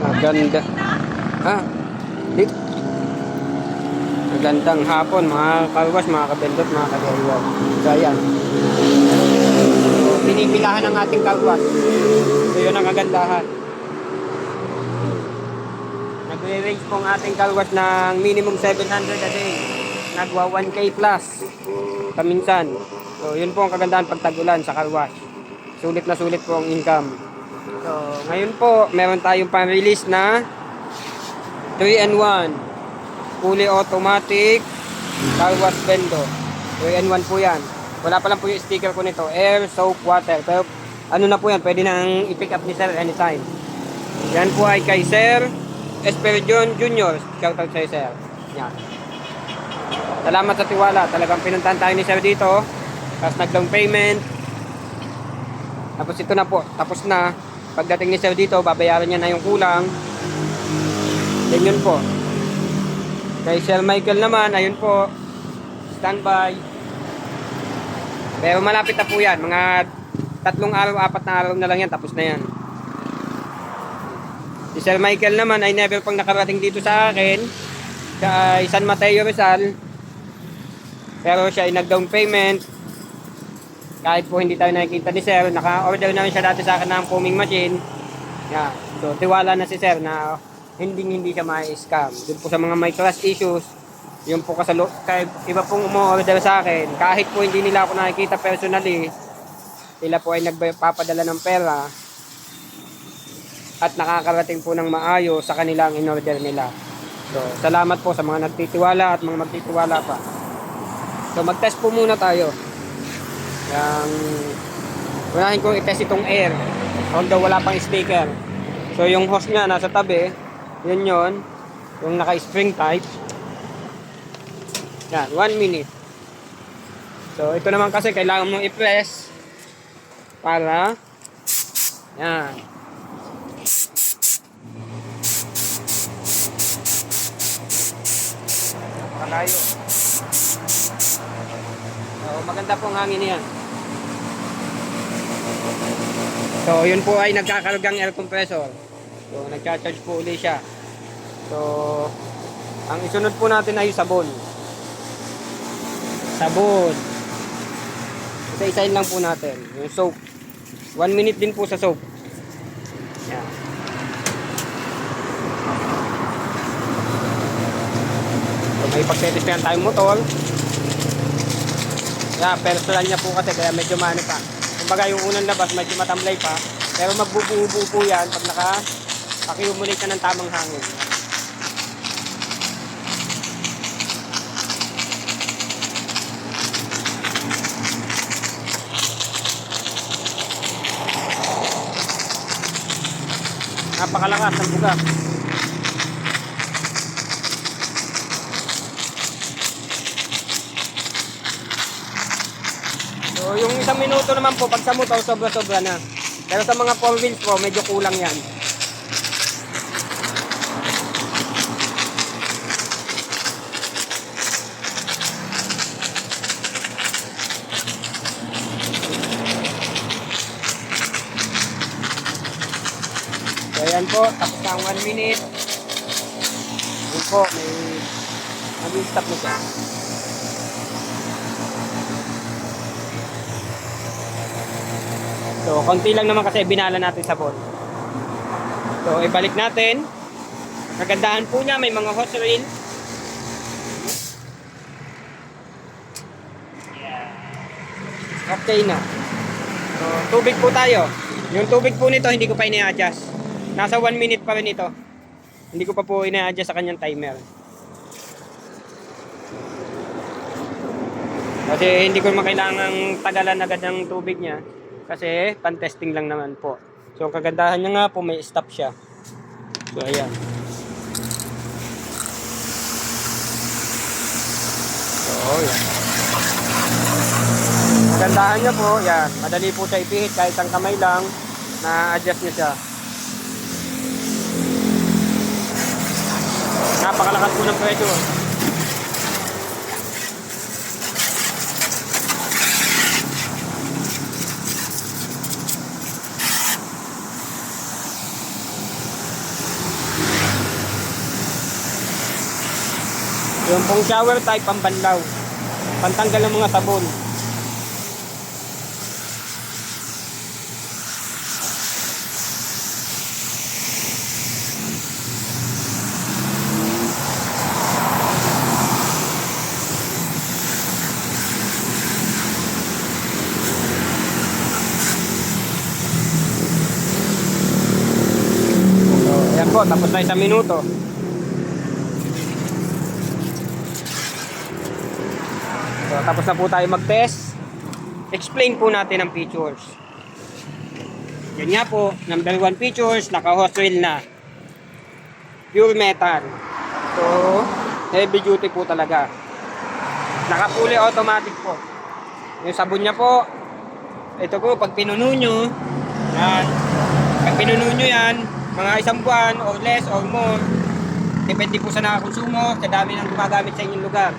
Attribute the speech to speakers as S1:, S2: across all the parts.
S1: Maganda. Ah, dito. Magandang hapon mga kalwas, mga kabendot, mga kagaywan. So ayan. So, pinipilahan ng ating kalwas. So yun ang kagandahan. Nagre-range po ang ating kalwas ng minimum 700 a day. Nagwa 1K plus kaminsan. So yun po ang kagandahan pag tag-ulan sa kalwas. Sulit na sulit po ang income. So ngayon po meron tayong pan-release na 3-in-1 fully automatic car wash bendo. 3-in-1 po yan. Wala pa lang po yung sticker ko nito, air, soap, water. Pero ano na po yan, pwede nang i-pick up ni sir anytime. Yan po ay kay Sir Esperidion Jr. Shout out sa'yo sir. Yan. Salamat sa tiwala. Talagang pinuntahan tayo ni sir dito. Tapos nag-down payment. Tapos ito na po, tapos na. Pagdating ni sir dito, babayaran niya na yung kulang. Then yun po. Kay Sir Michael naman, ayun po, standby. Pero malapit na po yan. Mga 3 araw, 4 na araw na lang yan. Tapos na yan. Si Sir Michael naman ay never pang nakarating dito sa akin. Siya ay San Mateo Rizal. Pero siya ay nag-down payment. Kahit po hindi tayo nakikita ni Sir, naka-order namin siya dati sa akin ng foaming machine. Yeah. So, tiwala na si Sir na hindi siya ma-scam. Doon po sa mga may trust issues, yung po kahit iba pong umu-order sa akin, kahit po hindi nila ako nakikita personally, sila po ay nagpapadala ng pera at nakakarating po ng maayos sa kanilang in-order nila. So, salamat po sa mga nagtitiwala at mga magtitiwala pa. So, mag-test po muna tayo. Unahin kong i-test itong air, although wala pang sticker. So, yung hose niya nasa tabi, yun yung naka-spring type. Yan, 1 minute. So, ito naman kasi kailangan mong i-press para yan. Malayo. So, maganda pong hangin yan. So, yun po ay nagkakargang air compressor. So, nagcha-charge po ulit siya. So, ang isunod po natin ay sabon. Sabon. Isa-isahin lang po natin. Yung soap. 1 minute din po sa soap. Yan. So, may pagsetespehan tayong motor. Yeah, personal niya po kasi kaya medyo mani pa. Kumbaga yung unang labas medyo matamlay pa. Pero magbubuo po yan pag naka-accumulate ka ng tamang hangin. Napakalakas ng buga. So yung 1 minuto naman po pag sa motor sobra-sobra na. Pero sa mga 4 wheels po medyo kulang yan. So ayan po, tapos na ang 1 minute. Yun po, may mag-stop na siya. So, konti lang naman kasi binala natin sabon. So, ibalik natin. Kagandahan po niya, may mga hose reel. Okay na. So, tubig po tayo. Yung tubig po nito, hindi ko pa ina-adjust. Nasa 1 minute pa rin ito. Hindi ko pa po ina-adjust sa kanyang timer. Kasi hindi ko makailangang tagalan agad ng tubig niya. Kasi pan-testing lang naman po. So ang kagandahan niya nga po may stop siya. So ayan. So yan. Kagandahan niya po, yan. Madali po siya ipihit kahit ang kamay lang na-adjust niya siya. Napakalakas po ng pressure. Yung pong shower type, pambanlaw. Pantanggal ng mga sabon. So, ayan po, tapos na 1 minuto. So, tapos na po tayo mag-test. Explain po natin ang features. Yan nga po, number 1 features, naka-hose reel na. Pure metal. So, heavy duty po talaga. Naka-fully automatic po. Yung sabon niya po, ito po, pag pinuno nyo, yan. Pag pinuno nyo yan, mga 1 buwan or less or more, depende po sa nakakonsumo, sa dami ng gumagamit sa inyong lugar.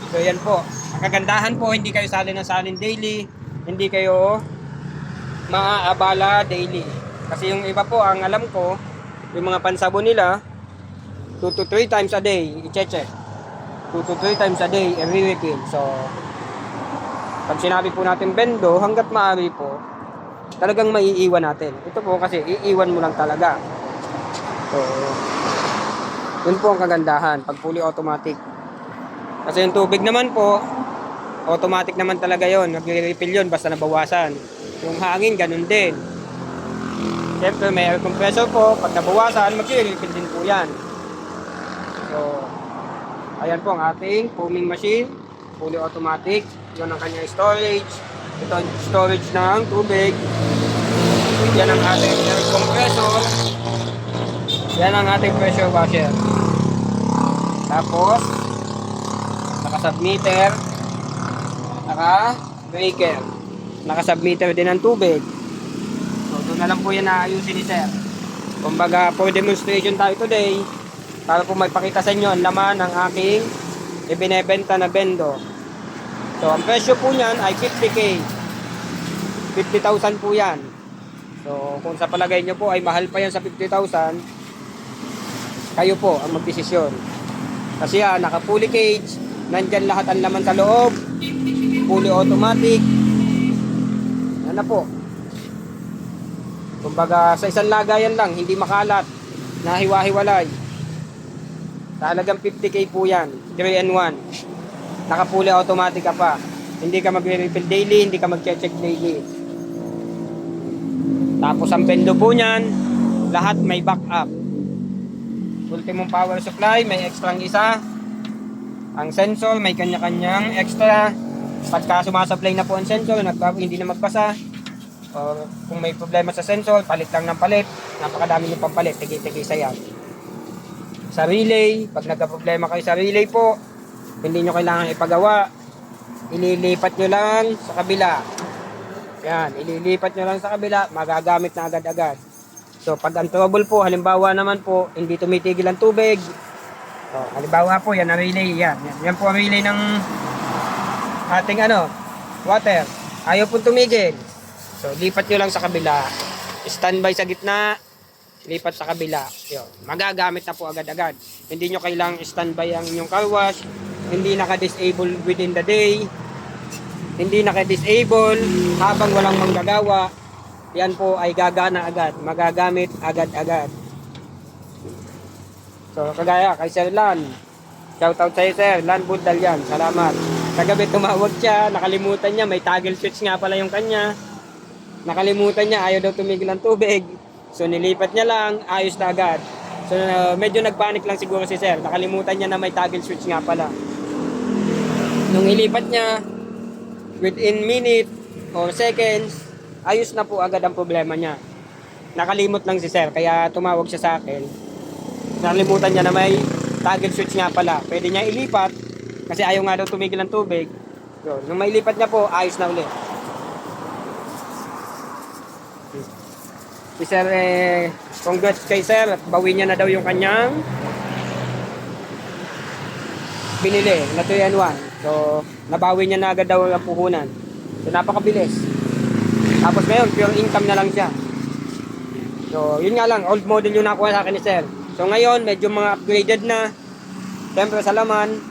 S1: So, yan po. Ang kagandahan po, hindi kayo salin ng salin daily, hindi kayo maaabala daily. Kasi yung iba po, ang alam ko, yung mga pansabon nila, 2 to 3 times a day, i-check. 2 to 3 times a day, every refill. So, pag sinabi po natin bendo, hanggat maaari po, talagang maiiwan natin. Ito po kasi, iiwan mo lang talaga. So, yun po ang kagandahan, pag fully automatic. Kasi yung tubig naman po, automatic naman talaga yon, nagre-refill yun basta nabawasan. Yung hangin, ganun din. Siyempre may air compressor po, pag nabawasan, magre-refill din po yan. So, ayan po ang ating foaming machine, fully automatic. Yun ang kanyang storage. Ito ang storage ng tubig. Yan ang ating air compressor. Yan ang ating pressure washer. Tapos, naka-submeter, naka-breaker, naka-submeter din ang tubig. So, doon na lang po yan naayusin ni sir. Kumbaga, for demonstration tayo today, para po magpakita sa inyo ang laman ng aking ibinebenta na bendo. So, ang presyo po niyan ay 50K. 50,000 po yan. So, kung sa palagay nyo po ay mahal pa yan sa 50,000, kayo po ang magdesisyon. Kasi naka-fully cage, nandyan lahat ang laman sa loob, fully automatic. Yan na po. Kumbaga, sa isang lagayan lang, hindi makalat, nahiwa-hiwalay. Talagang 50K po yan, 3-in-1. Naka-fully automatic ka pa. Hindi ka magre-refill daily, hindi ka mag-check daily. Tapos ang bendo po niyan, lahat may backup. Ultimong power supply, may extrang isa. Ang sensor, may kanya-kanyang extra. Pagka sumasablay na po ang sensor, hindi na magpasa. O kung may problema sa sensor, palit lang ng palit. Napakadami ng pampalit, tigi-tigi sa yan. Sa relay, pag nagka-problema kayo sa relay po, hindi nyo kailangan ipagawa. Ililipat nyo lang sa kabila. Yan, ililipat nyo lang sa kabila, magagamit na agad-agad. So, pag ang trouble po, halimbawa naman po, hindi tumitigil ang tubig. So, halimbawa po, yan ang relay, yan. Yan po ang relay ng ating water. Ayaw po tumigil. So, lipat nyo lang sa kabila. Standby sa gitna, lipat sa kabila. Yun, magagamit na po agad-agad. Hindi nyo kailangang standby ang inyong car wash. Hindi naka-disable within the day. Hindi naka-disable habang walang manggagawa. Yan po ay gagana agad. Magagamit agad-agad. So, kagaya kay Sir Lan. Shoutout sa'yo, Sir. Lan Budal yan. Salamat. Kagabi tumawag siya. Nakalimutan niya. May toggle switch nga pala yung kanya. Nakalimutan niya. Ayaw daw tumigil ang tubig. So, nilipat niya lang. Ayos na agad. So, medyo nagpanik lang siguro si Sir. Nakalimutan niya na may toggle switch nga pala. Nung ilipat niya, within minute or seconds, ayos na po agad ang problema niya. Nakalimot lang si Sir, kaya tumawag siya sa akin. Nakalimutan niya na may toggle switch nga pala. Pwede niya ilipat, kasi ayaw nga daw tumigil ang tubig. So, nung mailipat niya po, ayos na ulit. Si Sir, congrats kay Sir, at bawi niya na daw yung kanyang binili na 3-in-1. So, nabawi niya na agad daw ang puhunan. So, napakabilis. Tapos ngayon, pure income na lang siya. So, yun nga lang, old model yung nakuha sa akin ni Sir. So, ngayon, medyo mga upgraded na. Siyempre sa laman,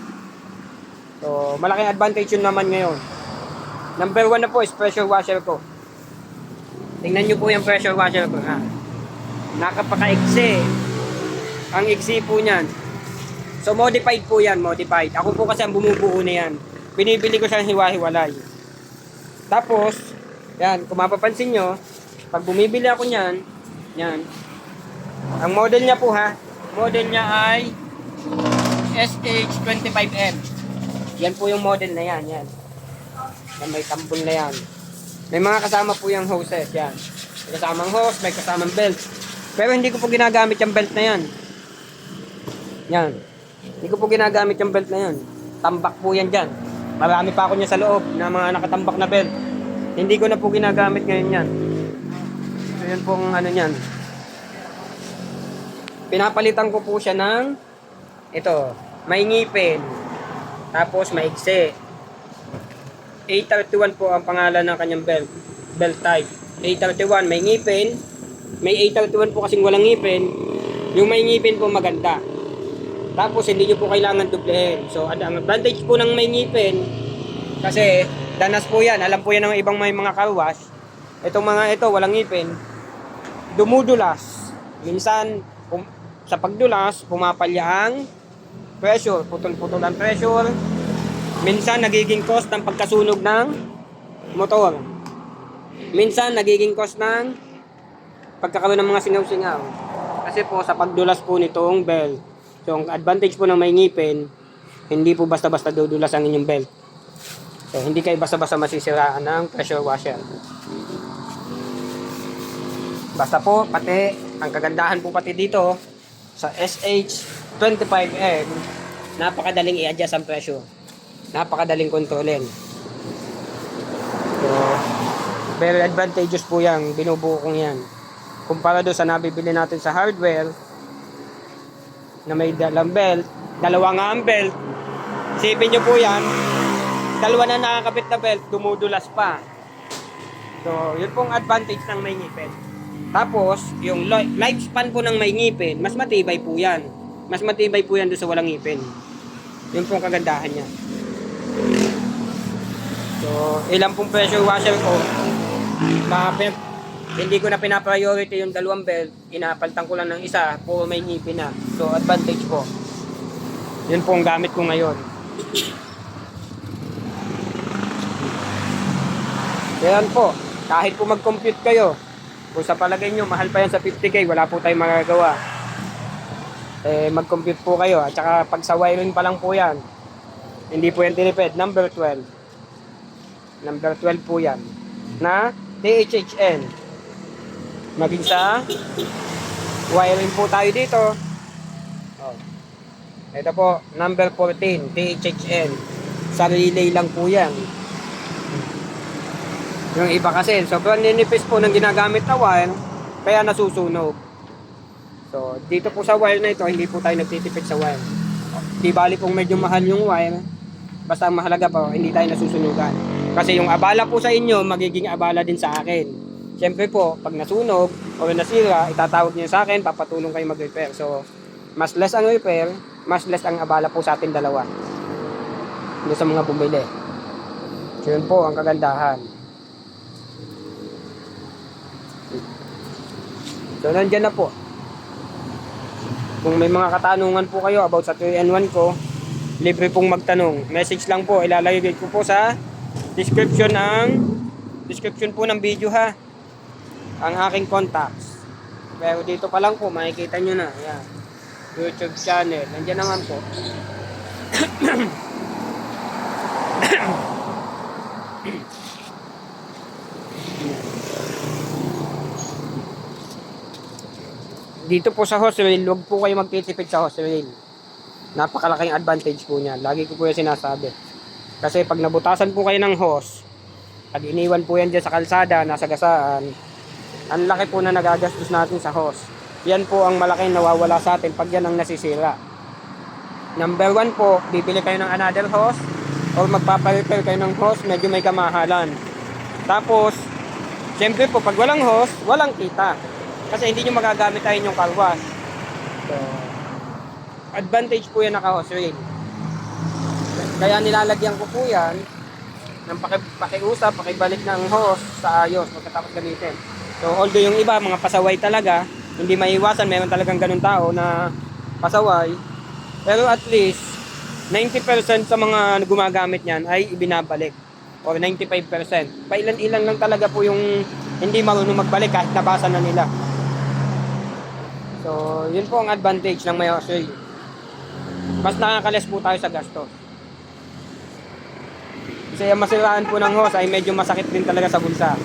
S1: So, malaking advantage yun naman ngayon. Number 1 na po is pressure washer ko. Tingnan nyo po yung pressure washer ko. Ha? Nakapaka-iksi. Ang iksi po niyan. So, modified po yan. Modified. Ako po kasi ang bumubuo na yan. Binibili ko siya ng hiwa-hiwalay. Tapos, yan. Kung mapapansin nyo, pag bumibili ako niyan, yan. Ang model niya po ha. Model niya ay SH25M. Yan po yung model na yan. Yan. Yan, may tambol na yan. May mga kasama po yung hoses. Yan. May kasamang hose, may kasamang belt. Pero hindi ko po ginagamit yung belt na yan. Yan. Hindi ko po ginagamit yung belt na yan. Tambak po yan dyan. Marami pa ako niya sa loob na mga nakatambak na belt. Hindi ko na po ginagamit ngayon yan. So yun po ang ano yan. Pinapalitan ko po siya ng ito, may ngipin. Tapos may iksi. A31 po ang pangalan ng kanyang belt type. A31 may ngipin. May A31 po kasing walang ngipin. Yung may ngipin po maganda. Tapos hindi nyo po kailangan dublehin. So ang advantage po ng may ngipin, kasi danas po yan. Alam po yan ng ibang may mga car wash. Itong mga ito walang ngipin, dumudulas. Minsan sa pagdulas pumapalya ang pressure. Putol-putol ang pressure. Minsan nagiging cause ng pagkasunog ng motor. Minsan nagiging cause ng pagkakaroon ng mga singaw-singaw. Kasi po sa pagdulas po nitong belt. So ang advantage po ng may ngipin, hindi po basta-basta dudulas ang inyong belt. So hindi kayo basta-basta masisiraan ng pressure washer. Basta po pati ang kagandahan po pati dito sa SH25M, napakadaling i-adjust ang pressure. Napakadaling kontrolin. So, very advantageous po yan. Binubuo kong yan. Kumpara doon sa nabibili natin sa hardware na may dalang belt, dalawa nga ang belt. Isipin nyo po yan, dalawa na nakakabit na belt, dumudulas pa. So, yun pong advantage ng may ngipin. Tapos, yung lifespan po ng may ngipin, mas matibay po yan. Mas matibay po yan doon sa walang ngipin. Yun pong kagandahan niya. So, ilang pong pressure washer ko, hindi ko na pinapriority yung dalawang belt, inapaltan ko lang ng isa, puro may ngipin na. So, advantage po. Yun po ang gamit ko ngayon. Yan po, kahit po mag-compute kayo, kung sa palagay nyo, mahal pa yan sa 50k, wala po tayong magagawa. Mag-compute po kayo. At saka pag sa wiring pa lang po yan, hindi po yan tinipid. Number 12. Number 12 po yan. Na THHN. Maging sa wiring po tayo dito. Oh. Ito po, number 14, THHN. Sa relay lang po yan. Yung iba kasi, sobrang ninipis po ng ginagamit na wire, kaya nasusunog. So, dito po sa wire na ito, hindi po tayo nagtitipid sa wire. Di bali kung medyo mahal yung wire, basta ang mahalaga po, hindi tayo nasusunugan. Kasi yung abala po sa inyo, magiging abala din sa akin. Siyempre po, pag nasunog o nasira, itatawag niyo sa akin, papatulong kayo mag-repair. So, mas less ang repair, mas less ang abala po sa atin dalawa. Hindi sa mga bumili. So, yun po ang kagandahan. So, nandyan na po. Kung may mga katanungan po kayo about sa 3-in-1 ko, libre pong magtanong. Message lang po, ilalagay ko po sa description po ng video ha. Ang aking contacts. Pero dito pa lang po, makikita nyo na. Ayan. YouTube channel. Nandiyan naman po. Dito po sa hose reel, huwag po kayo magtitipid sa hose reel. Napakalaking advantage po niya. Lagi ko po yung sinasabi. Kasi pag nabutasan po kayo ng hose, pag iniwan po yan dyan sa kalsada, nasa gasaan, ang laki po na nagagastos natin sa hose. Yan po ang malaking nawawala sa atin pag yan ang nasisira. Number 1 po, bibili kayo ng another hose or magpaparepair kayo ng hose, medyo may kamahalan. Tapos, siyempre po, pag walang hose, walang kita. Kasi hindi nyo magagamit tayo yung car wash. So, advantage po yan naka-hose reel. Kaya nilalagyan ko po yan ng pakiusap, pakibalik ng hose sa ayos pagkatapos gamitin. So although yung iba, mga pasaway talaga, hindi maiwasan, meron talagang ganun tao na pasaway. Pero at least, 90% sa mga gumagamit niyan ay ibinabalik. Or 95%. Pailan-ilan lang talaga po yung hindi marunong magbalik kahit nabasa na nila. So, yun po ang advantage ng may hose oil. Mas nakakalis po tayo sa gastos. Kasi ang masiraan po ng hose ay medyo masakit din talaga sa bulsa.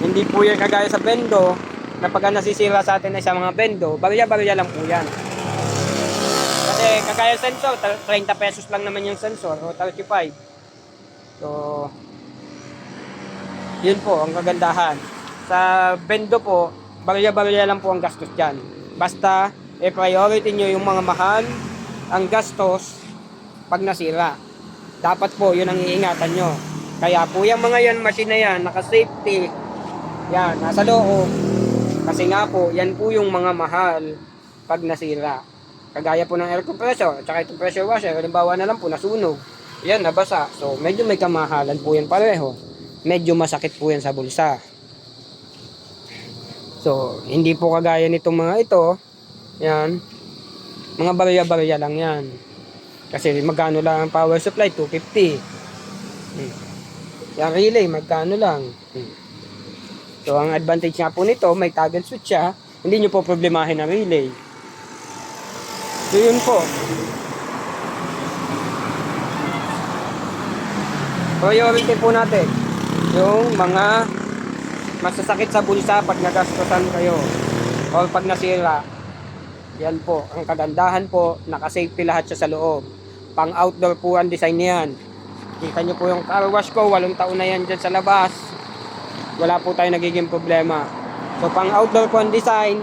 S1: Hindi po yan kagaya sa bendo, na pagka nasisira sa atin ay sa mga bendo, barya-barya lang po yan. Kasi kagaya sensor, 30 pesos lang naman yung sensor, o 35. So, yun po ang kagandahan. Sa bendo po, barya-barya lang po ang gastos dyan. Basta, i-priority nyo yung mga mahal, ang gastos, pag nasira. Dapat po, yun ang iingatan nyo. Kaya po yung mga yan, machine na yan, naka-safety, yan, nasa loob. Kasi nga po, yan po yung mga mahal pag nasira. Kagaya po ng air compressor, at saka itong pressure washer, halimbawa na lang po, nasunog. Yan, nabasa. So, medyo may kamahalan po yan pareho. Medyo masakit po yan sa bulsa. So, hindi po kagaya nitong mga ito, yan, mga barya-barya lang yan. Kasi magkano lang ang power supply? 250. Yung relay, magkano lang. So, ang advantage nga po nito, may toggle switch siya. Hindi nyo po problemahin ang relay. So, yun po. Priority po natin yung mga masasakit sa bulsa pag nagastosan kayo o pag nasira. Yan po, ang kagandahan po, naka-safety lahat siya sa loob. Pang outdoor po ang design niyan. Kita nyo po yung car wash ko, 8 taon na yan dyan sa labas. Wala po tayo nagiging problema. So pang outdoor po ang design,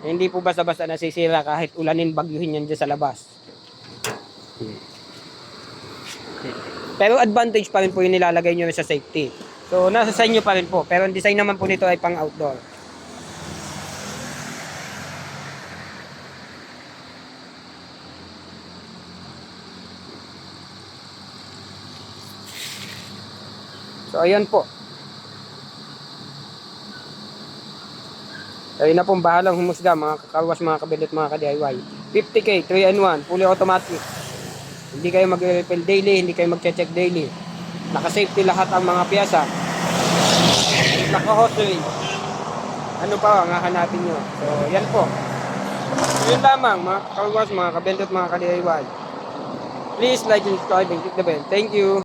S1: hindi po basta-basta nasisira kahit ulanin, bagyuhin yan dyan sa labas. Pero advantage pa rin po yung nilalagay nyo sa safety. So nasa sa inyo pa rin po. Pero ang design naman po nito ay pang outdoor. So ayan po. Ayun na pong bahalang humusga mga kakarwas, mga kabilit, mga ka-DIY. 50K, 3-in-1, fully automatic. Hindi kayo mag-refill daily, hindi kayo mag-check daily. Naka-safety lahat ang mga piyasa. Naka-hose. Ano pa ang hahanapin nyo? So yan po. So yun lamang mga kakarwas, mga kabilit, mga ka-DIY. Please like and subscribe and click the bell. Thank you.